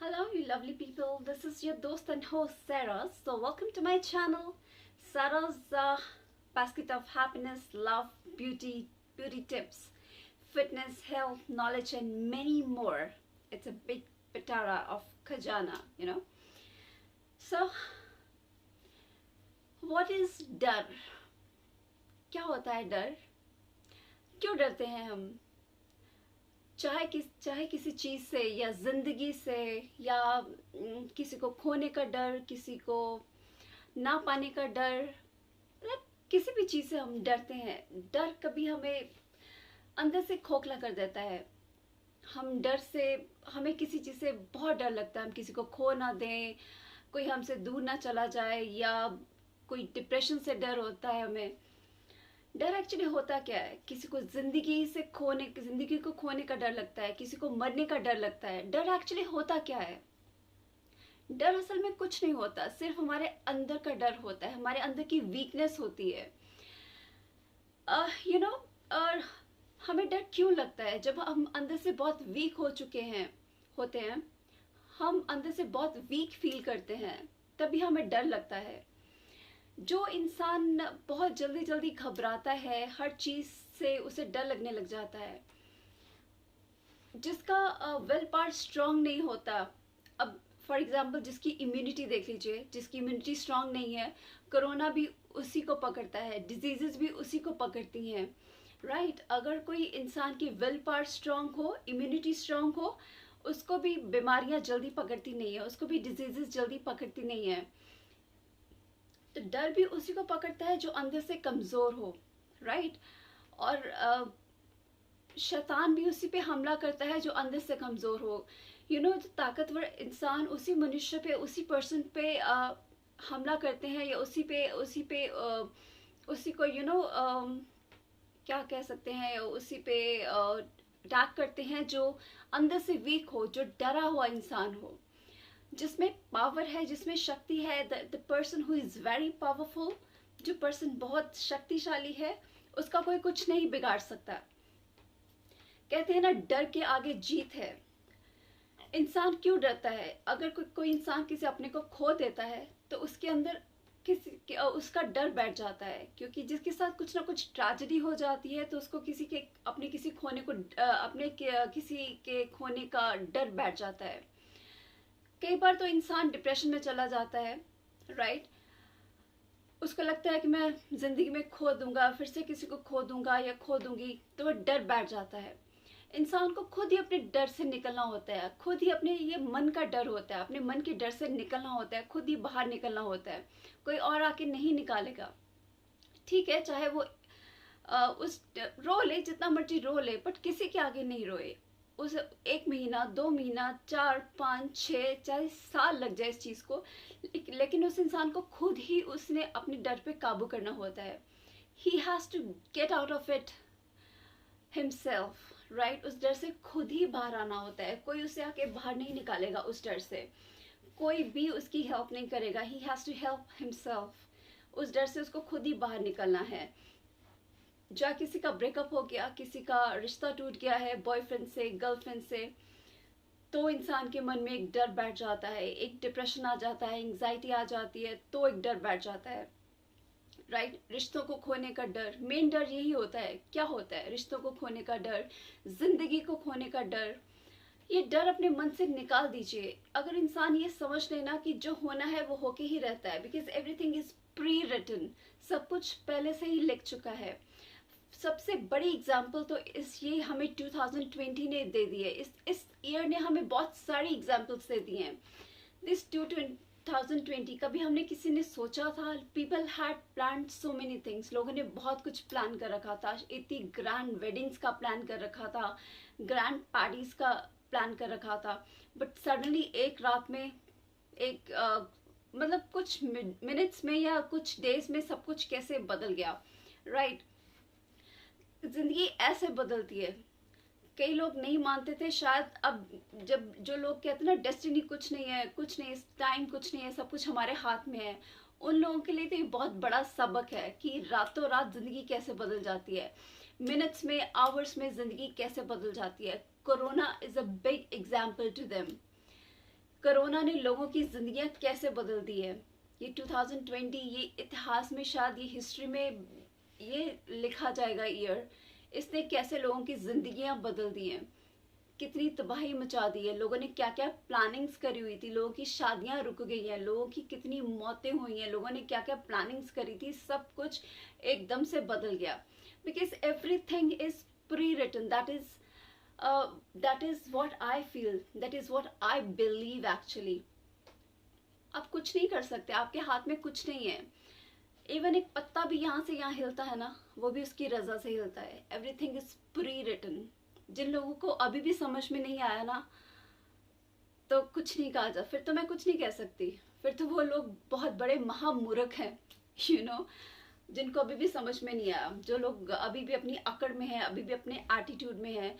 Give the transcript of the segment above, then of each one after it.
Hello, you lovely people. This is your host and host Sarah. So, welcome to my channel, Sarah's basket of happiness, love, beauty tips, fitness, health, knowledge, and many more. It's a big pitara of khajana. So, what is डर? क्या होता है डर? क्यों डरते हैं हम? चाहे किसी चीज़ से या ज़िंदगी से या किसी को खोने का डर, किसी को ना पाने का डर, मतलब किसी भी चीज़ से हम डरते हैं। डर कभी हमें अंदर से खोखला कर देता है। हमें किसी चीज़ से बहुत डर लगता है। हम किसी को खो ना दें, कोई हमसे दूर ना चला जाए, या कोई डिप्रेशन से डर होता है हमें। डर एक्चुअली होता क्या है? किसी को जिंदगी को खोने का डर लगता है, किसी को मरने का डर लगता है। डर एक्चुअली होता क्या है? डर असल में कुछ नहीं होता, सिर्फ हमारे अंदर का डर होता है, हमारे अंदर की वीकनेस होती है। और हमें डर क्यों लगता है? जब हम अंदर से बहुत वीक होते हैं, हम अंदर से बहुत वीक फील करते हैं, तभी हमें डर लगता है। जो इंसान बहुत जल्दी घबराता है, हर चीज़ से उसे डर लगने लग जाता है, जिसका विल पावर स्ट्रांग नहीं होता। अब फॉर एग्जांपल जिसकी इम्यूनिटी देख लीजिए, जिसकी इम्यूनिटी स्ट्रांग नहीं है, कोरोना भी उसी को पकड़ता है, डिजीजेस भी उसी को पकड़ती हैं, राइट? अगर कोई इंसान की विल पावर स्ट्रांग हो, इम्यूनिटी स्ट्रांग हो, उसको भी बीमारियां जल्दी पकड़ती नहीं है, उसको भी डिजीजेस जल्दी पकड़ती नहीं है। तो डर भी उसी को पकड़ता है जो अंदर से कमज़ोर हो, राइट? और शैतान भी उसी पे हमला करता है जो अंदर से कमज़ोर हो। जो ताकतवर इंसान उसी मनुष्य पे, उसी पर्सन पे हमला करते हैं, या उसी को क्या कह सकते हैं, उसी पे अटैक करते हैं जो अंदर से वीक हो, जो डरा हुआ इंसान हो। जिसमें पावर है, जिसमें शक्ति है, the person who is very powerful, जो पर्सन बहुत शक्तिशाली है, उसका कोई कुछ नहीं बिगाड़ सकता। कहते हैं ना, डर के आगे जीत है। इंसान क्यों डरता है? अगर कोई इंसान किसी अपने को खो देता है तो उसके अंदर उसका डर बैठ जाता है, क्योंकि जिसके साथ कुछ ना कुछ ट्रेजेडी हो जाती है तो उसको किसी के खोने का डर बैठ जाता है। कई बार तो इंसान डिप्रेशन में चला जाता है, राइट? उसको लगता है कि मैं जिंदगी में खो दूंगा, फिर से किसी को खो दूंगा या खो दूंगी, तो वह डर बैठ जाता है। इंसान को खुद ही अपने डर से निकलना होता है, खुद ही अपने ये मन का डर होता है, अपने मन के डर से निकलना होता है, खुद ही बाहर निकलना होता है। कोई और आके नहीं निकालेगा। ठीक है, चाहे वो रो ले, जितना मर्जी रो ले, बट किसी के आगे नहीं रोए। उस 1 महीना, 2 महीना, 4, 5, 6, चाहे साल लग जाए इस चीज़ को, लेकिन उस इंसान को खुद ही उसने अपने डर पे काबू करना होता है। He has to get out of it himself, right? उस डर से खुद ही बाहर आना होता है। कोई उसे आके बाहर नहीं निकालेगा उस डर से, कोई भी उसकी हेल्प नहीं करेगा। He has to help himself. उस डर से उसको खुद ही बाहर निकलना है। जा किसी का ब्रेकअप हो गया, किसी का रिश्ता टूट गया है, बॉयफ्रेंड से, गर्लफ्रेंड से, तो इंसान के मन में एक डर बैठ जाता है, एक डिप्रेशन आ जाता है, एंग्जाइटी आ जाती है, तो एक डर बैठ जाता है, राइट? रिश्तों को खोने का डर, मेन डर यही होता है। क्या होता है? रिश्तों को खोने का डर, जिंदगी को खोने का डर। ये डर अपने मन से निकाल दीजिए। अगर इंसान ये समझ लेना कि जो होना है वो होके ही रहता है, because everything is pre written, सब कुछ पहले से ही लिख चुका है। सबसे बड़ी एग्जाम्पल तो ये हमें 2020 ने दे दी है। इस ईयर ने हमें बहुत सारी एग्जाम्पल्स दे दी हैं। दिस 2020 कभी हमने किसी ने सोचा था? People had plan so many things. लोगों ने बहुत कुछ प्लान कर रखा था, इतनी ग्रैंड वेडिंग्स का प्लान कर रखा था, ग्रैंड पार्टीज का प्लान कर रखा था, बट सडनली एक रात में, मतलब कुछ मिनट्स में या कुछ डेज में सब कुछ कैसे बदल गया, राइट? जिंदगी ऐसे बदलती है। कई लोग नहीं मानते थे शायद। अब जब जो लोग कहते हैं ना, डेस्टिनी कुछ नहीं है, टाइम कुछ नहीं है, सब कुछ हमारे हाथ में है, उन लोगों के लिए तो ये बहुत बड़ा सबक है कि रातों रात जिंदगी कैसे बदल जाती है, मिनट्स में, आवर्स में जिंदगी कैसे बदल जाती है। Corona is a big example to them. Corona ने लोगों की जिंदगियां कैसे बदल दी है। ये 2020, ये इतिहास में, शायद ये हिस्ट्री में ये लिखा जाएगा ईयर, इसने कैसे लोगों की जिंदगियां बदल दी हैं, कितनी तबाही मचा दी है। लोगों ने क्या क्या प्लानिंग्स करी हुई थी, लोगों की शादियां रुक गई हैं, लोगों की कितनी मौतें हुई हैं, लोगों ने क्या क्या प्लानिंग्स करी थी, सब कुछ एकदम से बदल गया। Because everything is pre written, that is what I feel, that is what I believe actually। आप कुछ नहीं कर सकते, आपके हाथ में कुछ नहीं है। इवन एक पत्ता भी यहाँ से यहाँ हिलता है ना, वो भी उसकी रजा से हिलता है। Everything is pre written. जिन लोगों को अभी भी समझ में नहीं आया ना, तो कुछ नहीं कहा जा, फिर तो मैं कुछ नहीं कह सकती, फिर तो वो लोग बहुत बड़े महामूर्ख हैं, यू नो, जिनको अभी भी समझ में नहीं आया, जो लोग अभी भी अपनी अकड़ में है, अभी भी अपने एटीट्यूड में है।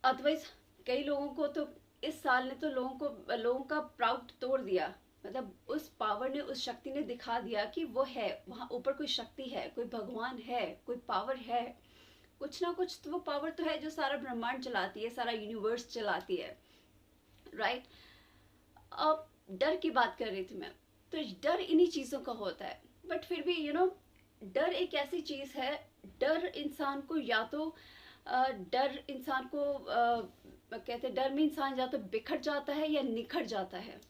अदरवाइज कई लोगों को तो इस साल ने तो लोगों का प्राउड तोड़ दिया। मतलब उस पावर ने, उस शक्ति ने दिखा दिया कि वो है, वहां ऊपर कोई शक्ति है, कोई भगवान है, कोई पावर है, कुछ ना कुछ तो वो पावर तो है जो सारा ब्रह्मांड चलाती है, सारा यूनिवर्स चलाती है, राइट। अब डर की बात कर रही थी मैं, तो डर इन्हीं चीजों का होता है। बट फिर भी डर एक ऐसी चीज है, डर इंसान को या तो डर इंसान को कहते हैं, डर में इंसान या तो बिखर जाता है या निखर जाता है।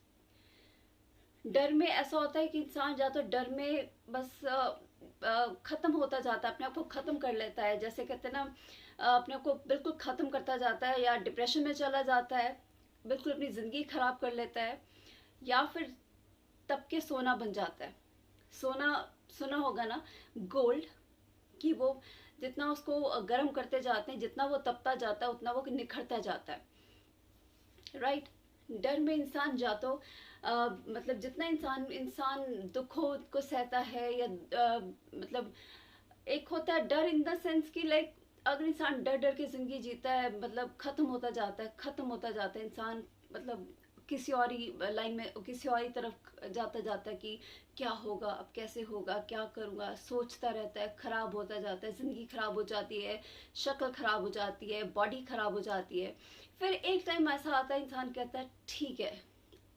डर में ऐसा होता है कि इंसान या तो डर में बस खत्म होता जाता है, अपने आप को खत्म कर लेता है, जैसे कहते हैं ना, अपने आप को बिल्कुल खत्म करता जाता है, या डिप्रेशन में चला जाता है, बिल्कुल अपनी जिंदगी खराब कर लेता है, या फिर तब के सोना बन जाता है। सोना सुना होगा ना, गोल्ड, कि वो जितना उसको गर्म करते जाते हैं, जितना वो तपता जाता है, उतना वो निखरता जाता है, राइट। डर में इंसान जा तो मतलब जितना इंसान दुखों को सहता है, या मतलब एक होता है डर इन द सेंस कि लाइक अगर इंसान डर डर के जिंदगी जीता है, मतलब खत्म होता जाता है इंसान, मतलब किसी और ही लाइन में, किसी और ही तरफ जाता है कि क्या होगा, अब कैसे होगा, क्या करूँगा, सोचता रहता है, खराब होता जाता है, ज़िंदगी खराब हो जाती है, शक्ल खराब हो जाती है, बॉडी खराब हो जाती है। फिर एक टाइम ऐसा आता है, इंसान कहता है ठीक है,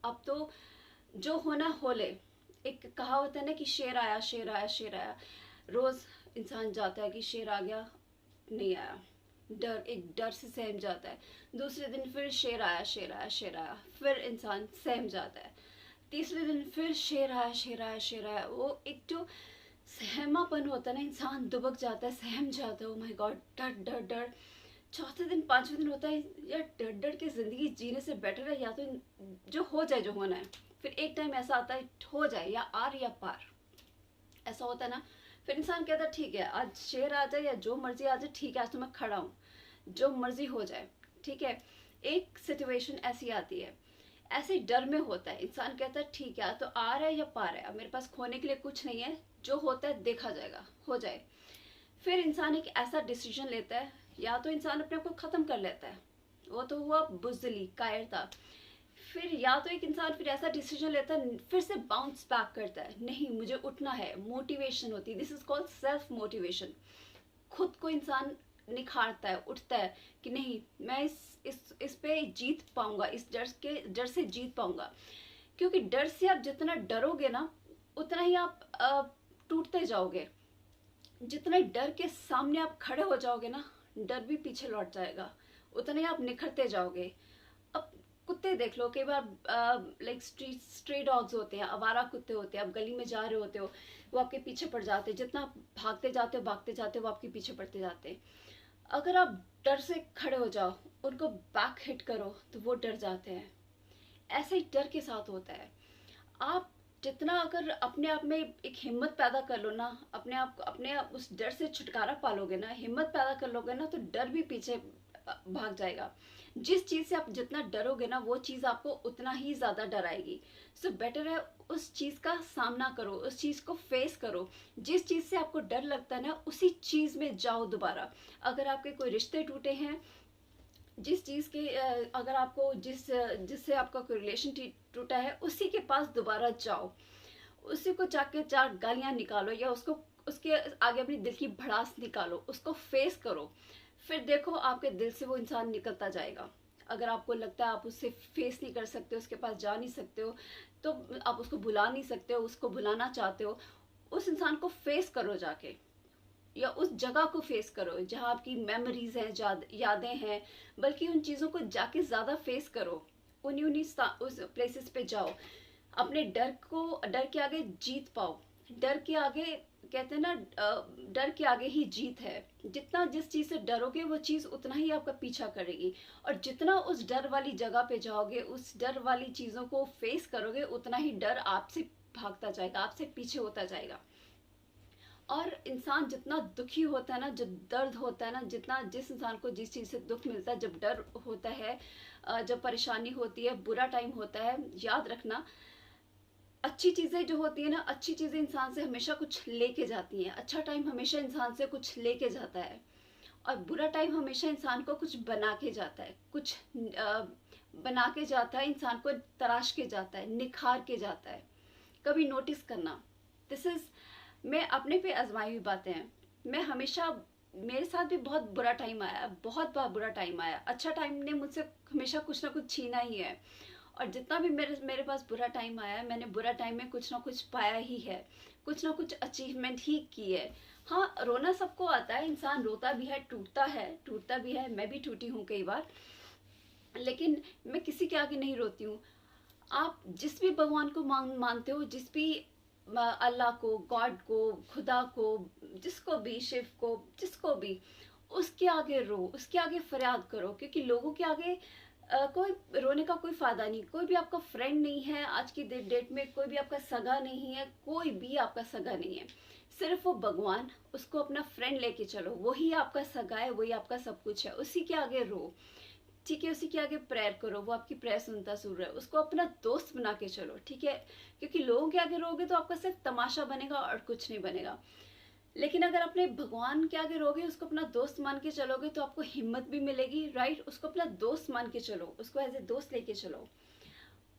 अब तो जो होना हो ले। एक कहावत है ना कि शेर आया शेर आया शेर आया, रोज़ इंसान जाता है कि शेर आ गया, नहीं आया, एक डर से सहम जाता है। दूसरे दिन फिर शेर आया शेर आया शेर आया, फिर इंसान सहम जाता है। तीसरे दिन फिर शेर आया शेर आया शेर आया, वो एक जो सहमापन होता है ना, इंसान दुबक जाता है, सहम जाता है, ओ माय गॉड, डर डर डर। चौथे दिन पांचवें दिन होता है यार, डर डर के जिंदगी जीने से बेटर है या तो जो हो जाए, जो होना है। फिर एक टाइम ऐसा आता है, हो जाए, या आर या पार, ऐसा होता है ना। फिर इंसान कहता है ठीक है, आज शेर आ जाए या जो मर्जी आ जाए, ठीक है, आज तो मैं खड़ा हूँ, जो मर्जी हो जाए, ठीक है। एक सिचुएशन ऐसी आती है, ऐसे डर में होता है, इंसान कहता है ठीक है, तो आ रहा है या पार है, अब मेरे पास खोने के लिए कुछ नहीं है, जो होता है देखा जाएगा, हो जाए। फिर इंसान एक ऐसा डिसीजन लेता है, या तो इंसान अपने आप को खत्म कर लेता है, वो तो हुआ बुज़दिली, कायरता। फिर या तो एक इंसान फिर ऐसा डिसीजन लेता है, फिर से बाउंस बैक करता है, नहीं मुझे उठना है, मोटिवेशन होती है, this is called self motivation. खुद को इंसान निखारता है, उठता है कि नहीं, मैं इस पे जीत पाऊंगा, इस डर से जीत पाऊंगा। क्योंकि डर से आप जितना डरोगे ना, उतना ही आप टूटते जाओगे। जितना डर के सामने आप खड़े हो जाओगे ना, डर भी पीछे लौट जाएगा, उतने आप निखरते जाओगे। अब कुत्ते देख लो, कई बार लाइक स्ट्रे डॉग्स होते हैं, आवारा कुत्ते होते हैं, आप गली में जा रहे होते हो, वो आपके पीछे पड़ जाते हैं, जितना भागते जाते हो वो आपके पीछे पड़ते जाते हैं। अगर आप डर से खड़े हो जाओ, उनको बैक हिट करो, तो वो डर जाते हैं। ऐसे ही डर के साथ होता है। आप जितना अगर अपने आप में एक हिम्मत पैदा कर लो ना, अपने आप उस डर से छुटकारा पालोगे ना, हिम्मत पैदा कर लोगे ना, तो डर भी पीछे भाग जाएगा। जिस चीज से आप जितना डरोगे ना, वो चीज आपको उतना ही ज्यादा डराएगी। सो बेटर है उस चीज का सामना करो, उस चीज को फेस करो। जिस चीज से आपको डर लगता है ना, उसी चीज में जाओ दोबारा। अगर आपके कोई रिश्ते टूटे हैं, जिस चीज के अगर आपको जिससे आपका कोई रिलेशन टूटा है, उसी के पास दोबारा जाओ, उसी को जाके 4 गालियां निकालो, या उसके आगे अपनी दिल की भड़ास निकालो, उसको फेस करो। फिर देखो आपके दिल से वो इंसान निकलता जाएगा। अगर आपको लगता है आप उससे फेस नहीं कर सकते, उसके पास जा नहीं सकते हो, तो आप उसको भुला नहीं सकते हो, उसको भुलाना चाहते हो, उस इंसान को फेस करो जाके, या उस जगह को फेस करो जहाँ आपकी मेमोरीज हैं, यादें हैं, बल्कि उन चीज़ों को जाके ज़्यादा फेस करो, उन्हीं उस प्लेसेस पे जाओ, अपने डर के आगे जीत पाओ। डर के आगे, कहते हैं ना, डर के आगे ही जीत है। जितना जिस चीज़ से डरोगे वो चीज़ उतना ही आपका पीछा करेगी, और जितना उस डर वाली जगह पे जाओगे, उस डर वाली चीज़ों को फेस करोगे, उतना ही डर आपसे भागता जाएगा, आपसे पीछे होता जाएगा। और इंसान जितना दुखी होता है ना, जो दर्द होता है ना, जितना जिस इंसान को जिस चीज़ से दुख मिलता है, जब डर होता है, जब परेशानी होती है, बुरा टाइम होता है, याद रखना, अच्छी चीज़ें जो होती है ना, अच्छी चीज़ें इंसान से हमेशा कुछ लेके जाती हैं। अच्छा टाइम हमेशा इंसान से कुछ लेके जाता है, और बुरा टाइम हमेशा इंसान को कुछ बना के जाता है, कुछ बना के जाता है, इंसान को तराश के जाता है, निखार के जाता है। कभी नोटिस करना, दिस इज़, मैं अपने पे आजमाई हुई बातें हैं। मैं हमेशा, मेरे साथ भी बहुत बुरा टाइम आया, बहुत बार बुरा टाइम आया, अच्छा टाइम ने मुझसे हमेशा कुछ ना कुछ छीना ही है। और जितना भी मेरे पास बुरा टाइम आया, मैंने बुरा टाइम में कुछ ना कुछ पाया ही है, कुछ ना कुछ अचीवमेंट ही की है। हाँ, रोना सबको आता है, इंसान रोता भी है, टूटता भी है, मैं भी टूटी हूँ कई बार, लेकिन मैं किसी के आगे नहीं रोती हूँ। आप जिस भी भगवान को मानते हो, जिस भी अल्लाह को, गॉड को, खुदा को, जिसको भी, शिव को, जिसको भी, उसके आगे रो, उसके आगे फरियाद करो, क्योंकि लोगों के आगे कोई रोने का कोई फायदा नहीं। कोई भी आपका फ्रेंड नहीं है आज की डेट में, कोई भी आपका सगा नहीं है, कोई भी आपका सगा नहीं है, सिर्फ वो भगवान, उसको अपना फ्रेंड लेके चलो, वही आपका सगा है, वही आपका सब कुछ है, उसी के आगे रो, ठीक है, उसी के आगे प्रेयर करो, वो आपकी प्रेयर सुनता सुन रहा है, उसको अपना दोस्त बना के चलो, ठीक है, क्योंकि लोगों के आगे रोगे तो आपका सिर्फ तमाशा बनेगा और कुछ नहीं बनेगा। लेकिन अगर अपने भगवान के आगे रहोगे, उसको अपना दोस्त मान के चलोगे, तो आपको हिम्मत भी मिलेगी, राइट, उसको अपना दोस्त मान के चलो, उसको एज ए दोस्त लेके चलो,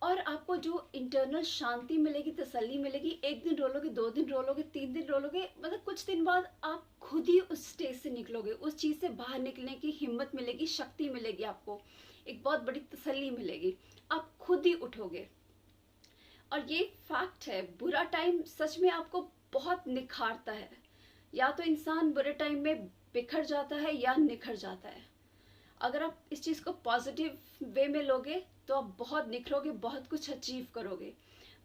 और आपको जो इंटरनल शांति मिलेगी, तसल्ली मिलेगी। एक दिन रोलोगे, 2 दिन रोलोगे, 3 दिन रोलोगे, मतलब कुछ दिन बाद आप खुद ही उस स्टेज से निकलोगे, उस चीज़ से बाहर निकलने की हिम्मत मिलेगी, शक्ति मिलेगी, आपको एक बहुत बड़ी तसल्ली मिलेगी, आप खुद ही उठोगे। और ये फैक्ट है, बुरा टाइम सच में आपको बहुत निखारता है। या तो इंसान बुरे टाइम में बिखर जाता है या निखर जाता है। अगर आप इस चीज़ को पॉजिटिव वे में लोगे तो आप बहुत निखरोगे, बहुत कुछ अचीव करोगे।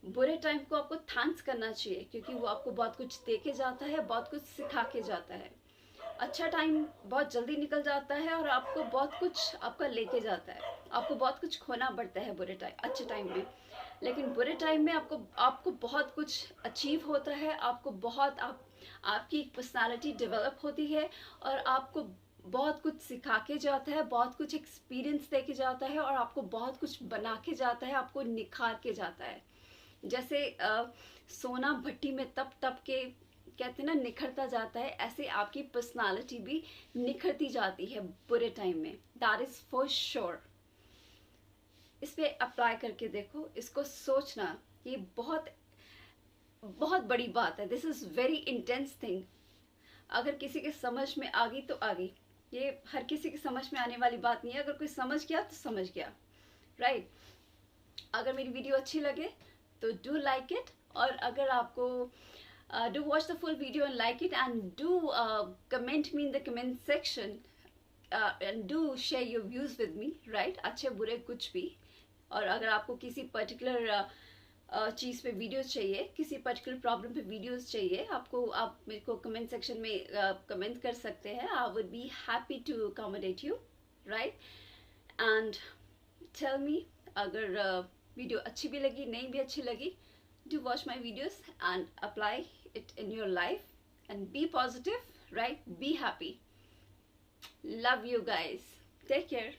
बुरे टाइम को आपको थैंक्स करना चाहिए, क्योंकि वो आपको बहुत कुछ दे के जाता है, बहुत कुछ सिखा के जाता है। अच्छा टाइम बहुत जल्दी निकल जाता है और आपको बहुत कुछ आपका लेके जाता है, आपको बहुत कुछ खोना पड़ता है बुरे टाइम, अच्छे टाइम में। लेकिन बुरे टाइम में आपको बहुत कुछ अचीव होता है, आपको बहुत आपकी एक पर्सनालिटी डेवलप होती है, और आपको बहुत कुछ सिखा के जाता है, बहुत कुछ एक्सपीरियंस दे के जाता है, और आपको बहुत कुछ बना के जाता है, आपको निखार के जाता है। जैसे सोना भट्टी में तप तप के, कहते हैं ना, निखरता जाता है, ऐसे आपकी पर्सनालिटी भी निखरती जाती है बुरे टाइम में। That is for sure. इस पे अप्लाई करके देखो, इसको सोचना, ये बहुत बहुत बड़ी बात है। This is very intense thing. अगर किसी के समझ में आ गई तो आ गई, ये हर किसी की समझ में आने वाली बात नहीं है। अगर कोई समझ गया तो समझ गया, राइट। अगर मेरी वीडियो अच्छी लगे तो डू लाइक इट, और अगर आपको do watch the full video and like it, and do comment me in the comment section, and do share your views with me, right, अच्छे बुरे कुछ भी। और अगर आपको किसी पर्टिकुलर चीज़ पे वीडियोस चाहिए, किसी पर्टिकुलर प्रॉब्लम पे वीडियोस चाहिए आपको, आप मेरे को कमेंट सेक्शन में कमेंट कर सकते हैं। I would be happy to accommodate you, right. And tell me, अगर वीडियो अच्छी भी लगी, नहीं भी अच्छी लगी, do watch my videos and apply it in your life, and be positive, right, be happy. Love you guys, take care.